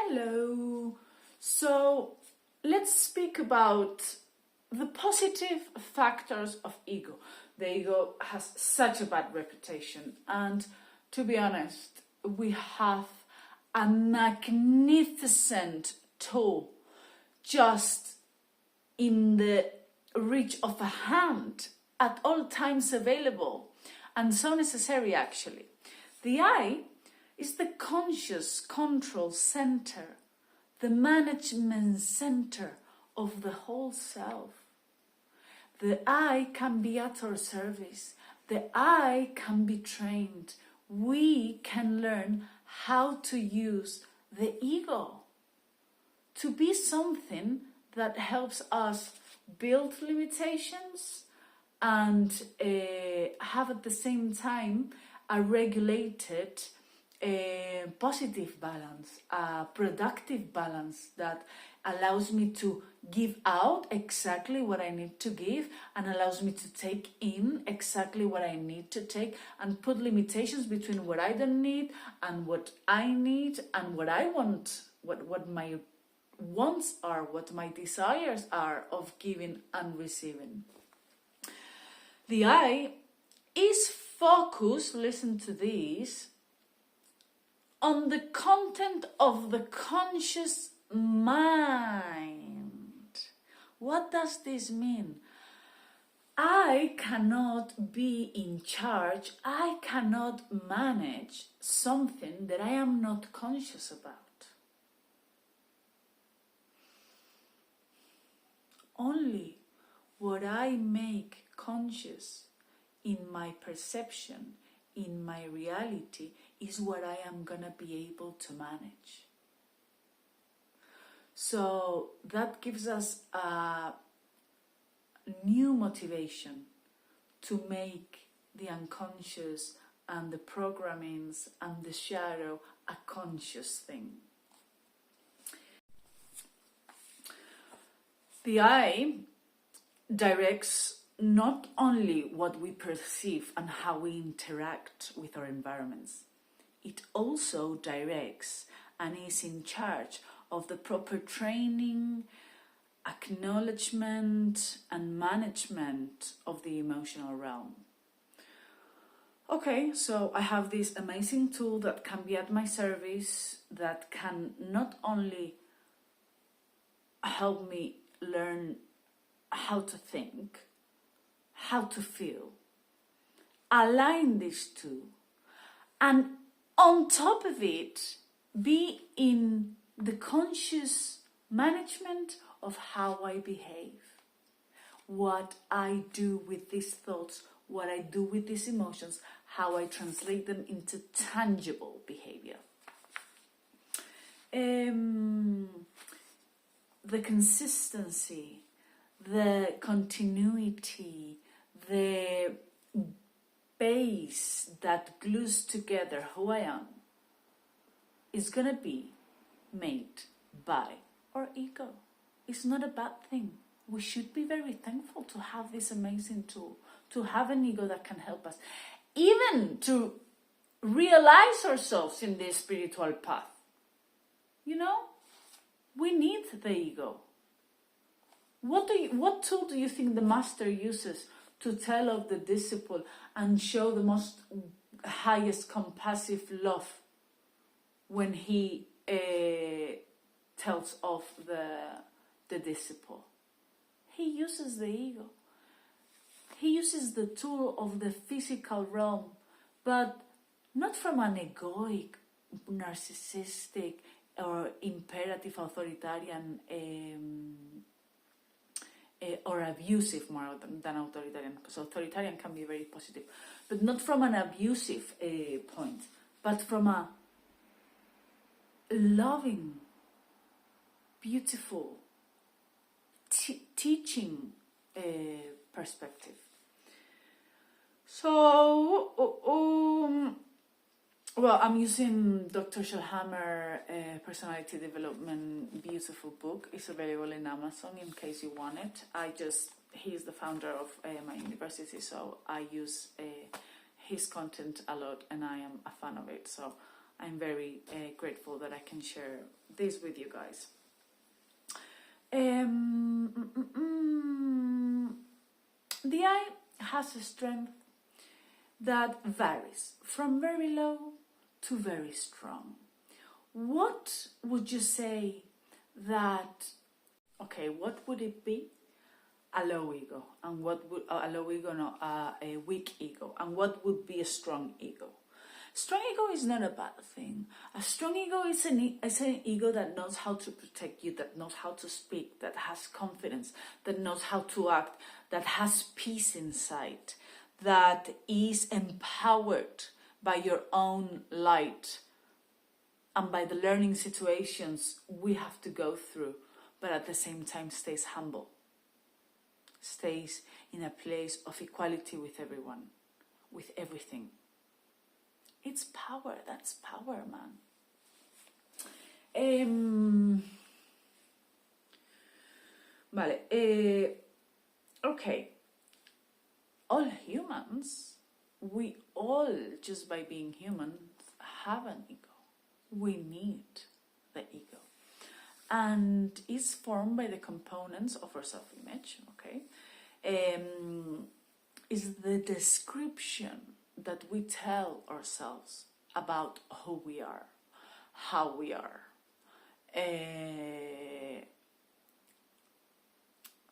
Hello. So let's speak about the positive factors of ego. The ego has such a bad reputation, and to be honest, we have a magnificent tool just in the reach of a hand, at all times available, and so necessary actually. The I is the conscious control center, the management center of the whole self. The I can be at our service. The I can be trained. We can learn how to use the ego to be something that helps us build limitations and have at the same time a regulated positive balance, a productive balance that allows me to give out exactly what I need to give and allows me to take in exactly what I need to take and put limitations between what I don't need and what I need and what I want, what my wants are, what my desires are of giving and receiving. The I is focused, listen to this, on the content of the conscious mind. What does this mean? I cannot be in charge, I cannot manage something that I am not conscious about. Only what I make conscious in my perception, in my reality, is what I am gonna be able to manage. So that gives us a new motivation to make the unconscious and the programmings and the shadow a conscious thing. The I directs not only what we perceive and how we interact with our environments, it also directs and is in charge of the proper training, acknowledgement, and management of the emotional realm. Okay, so I have this amazing tool that can be at my service, that can not only help me learn how to think, how to feel, align these two, and on top of it, be in the conscious management of how I behave, what I do with these thoughts, what I do with these emotions, how I translate them into tangible behavior. The consistency, the continuity, the base that glues together who I am is gonna be made by our ego. It's not a bad thing. We should be very thankful to have this amazing tool, to have an ego that can help us, even to realize ourselves in this spiritual path. You know, we need the ego. What tool do you think the master uses to tell of the disciple and show the most highest compassive love when he tells of the disciple? He uses the ego. He uses the tool of the physical realm, but not from an egoic, narcissistic, or imperative authoritarian or abusive more than authoritarian, because authoritarian can be very positive, but not from an abusive point, but from a loving, beautiful, teaching perspective. So, well, I'm using Dr. Shellhammer Personality Development, beautiful book. It's available in Amazon in case you want it. He is the founder of my university, so I use his content a lot and I am a fan of it. So I'm very grateful that I can share this with you guys. The I has a strength that varies from very low to very strong. What would you say that, okay, what would it be? A low ego, and what would a low ego? No, a weak ego, and what would be a strong ego? Strong ego is not a bad thing. A strong ego is an ego that knows how to protect you, that knows how to speak, that has confidence, that knows how to act, that has peace inside, that is empowered by your own light and by the learning situations we have to go through, but at the same time stays humble, stays in a place of equality with everyone, with everything. It's power. That's power, man. Vale. Okay. All humans, we all, just by being humans, have an ego. We need the ego. And it's formed by the components of our self-image, okay? Is the description that we tell ourselves about who we are, how we are,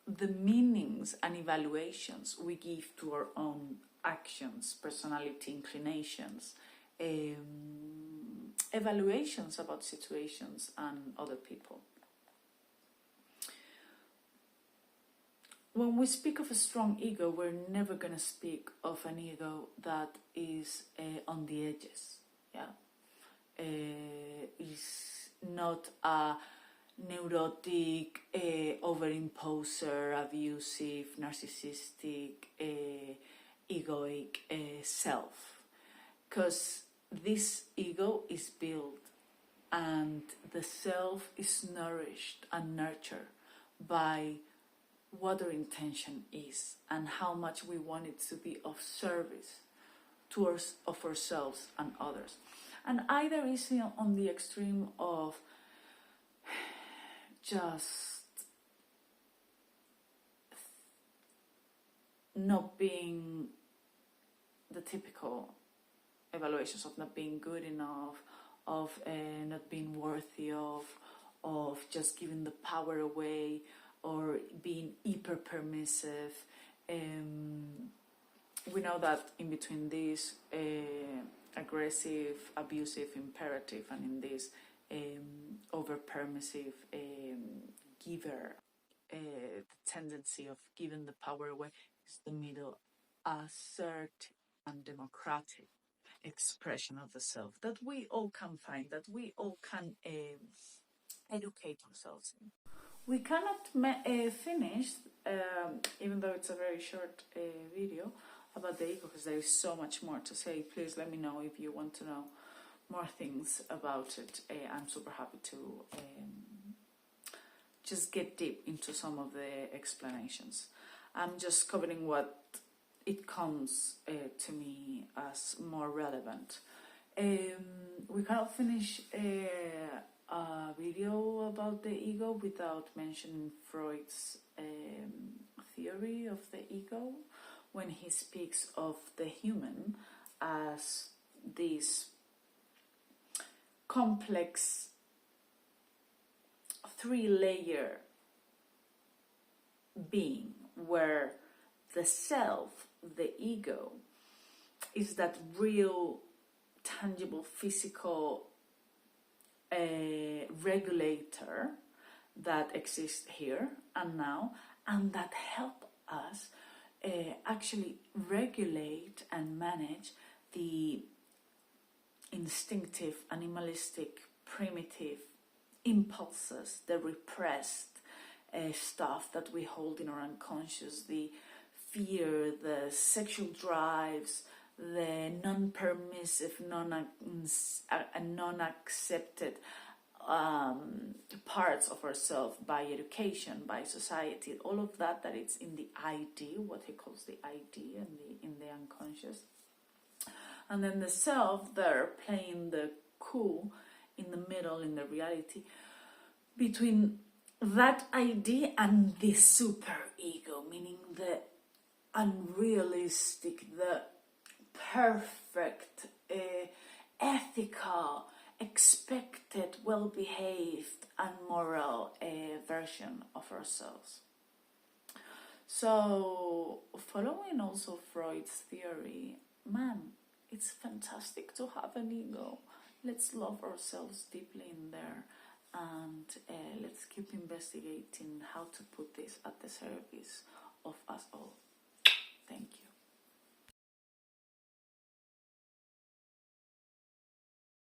the meanings and evaluations we give to our own actions, personality, inclinations, evaluations about situations and other people. When we speak of a strong ego, we're never going to speak of an ego that is on the edges. Yeah, is not a neurotic, overimposer, abusive, narcissistic, egoic self. Because this ego is built and the self is nourished and nurtured by what our intention is and how much we want it to be of service to of ourselves and others. And either is on the extreme of just not being the typical evaluations of not being good enough, of not being worthy of just giving the power away, or being hyper permissive. We know that in between this aggressive, abusive, imperative, and in this over permissive giver, the tendency of giving the power away is the middle, assertive and democratic expression of the self that we all can find, that we all can educate ourselves in. We cannot finish, even though it's a very short video about the ego, because there is so much more to say. Please let me know if you want to know more things about it. I'm super happy to just get deep into some of the explanations. I'm just covering what it comes to me as more relevant. We cannot finish a video about the ego without mentioning Freud's theory of the ego, when he speaks of the human as this complex three-layer being, where the self, the ego, is that real, tangible, physical regulator that exists here and now, and that help us actually regulate and manage the instinctive, animalistic, primitive impulses, the repressed stuff that we hold in our unconscious, the fear, the sexual drives, the non-permissive, non-accepted parts of ourselves by education, by society, all of that it's in the ID, what he calls the ID, in the unconscious. And then the self, they're playing the cool in the middle, in the reality, between that idea and the super ego, meaning the unrealistic, the perfect, ethical, expected, well-behaved and moral version of ourselves. So, following also Freud's theory, man, it's fantastic to have an ego. Let's love ourselves deeply in there, and let's keep investigating how to put this at the service of us all. Thank you.